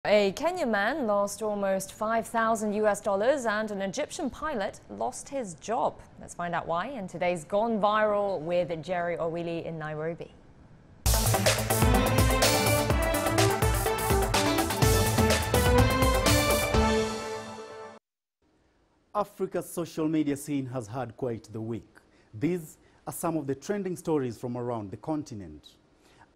A Kenyan man lost almost $5,000 and an Egyptian pilot lost his job. Let's find out why in today's Gone Viral with Jerry Owili in Nairobi. Africa's social media scene has had quite the week. These are some of the trending stories from around the continent.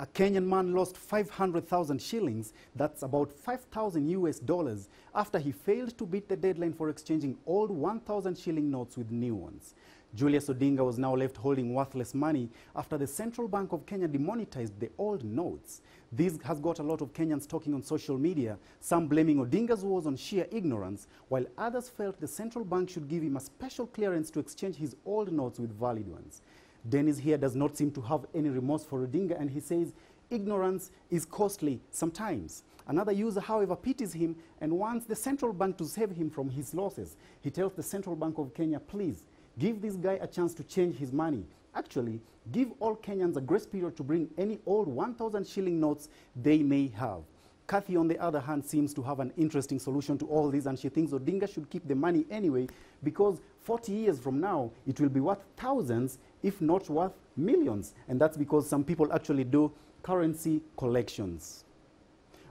A Kenyan man lost 500,000 shillings, that's about $5,000 after he failed to beat the deadline for exchanging old 1,000 shilling notes with new ones. Julius Odinga was now left holding worthless money after the Central Bank of Kenya demonetized the old notes. This has got a lot of Kenyans talking on social media, some blaming Odinga's woes on sheer ignorance, while others felt the central bank should give him a special clearance to exchange his old notes with valid ones. Dennis here does not seem to have any remorse for Odinga, and he says ignorance is costly sometimes. Another user, however, pities him and wants the central bank to save him from his losses. He tells the Central Bank of Kenya, please, give this guy a chance to change his money. Actually, give all Kenyans a grace period to bring any old 1,000 shilling notes they may have. Kathy, on the other hand, seems to have an interesting solution to all this, and she thinks Odinga should keep the money anyway because 40 years from now, it will be worth thousands, if not worth millions. And that's because some people actually do currency collections.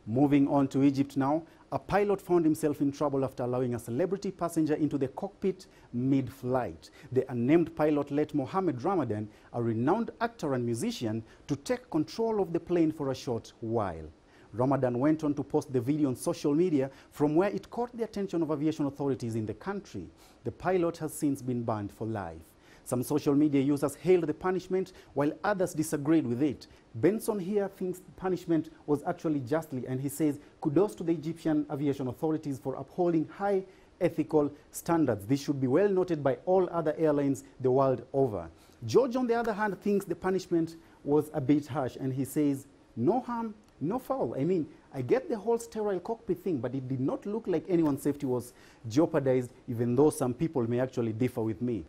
Moving on to Egypt now, a pilot found himself in trouble after allowing a celebrity passenger into the cockpit mid-flight. The unnamed pilot let Mohammed Ramadan, a renowned actor and musician, to take control of the plane for a short while. Ramadan went on to post the video on social media, from where it caught the attention of aviation authorities in the country. The pilot has since been banned for life. Some social media users hailed the punishment, while others disagreed with it. Benson here thinks the punishment was actually justly, and he says, kudos to the Egyptian aviation authorities for upholding high ethical standards. This should be well noted by all other airlines the world over. George, on the other hand, thinks the punishment was a bit harsh, and he says, no harm, no foul. I mean, I get the whole sterile cockpit thing, but it did not look like anyone's safety was jeopardized, even though some people may actually differ with me.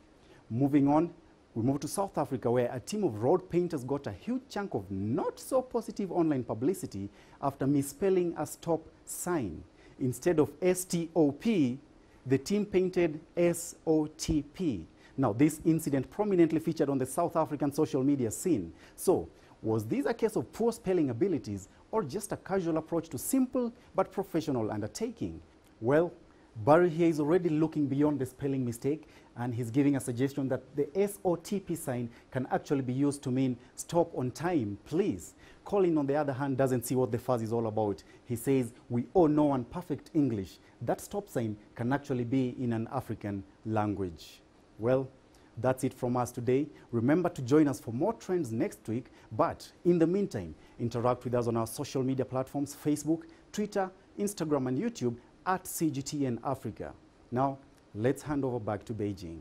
Moving on, we move to South Africa, where a team of road painters got a huge chunk of not so positive online publicity after misspelling a stop sign. Instead of S-T-O-P, the team painted S-O-T-P. Now, this incident prominently featured on the South African social media scene. So, was this a case of poor spelling abilities or just a casual approach to simple but professional undertaking? Well, Barry here is already looking beyond the spelling mistake, and he's giving a suggestion that the SOTP sign can actually be used to mean stop on time, please. Colin, on the other hand, doesn't see what the fuss is all about. He says, we all know one perfect English. That stop sign can actually be in an African language. Well, that's it from us today. Remember to join us for more trends next week, but in the meantime, interact with us on our social media platforms, Facebook, Twitter, Instagram, and YouTube at CGTN Africa. Now, let's hand over back to Beijing.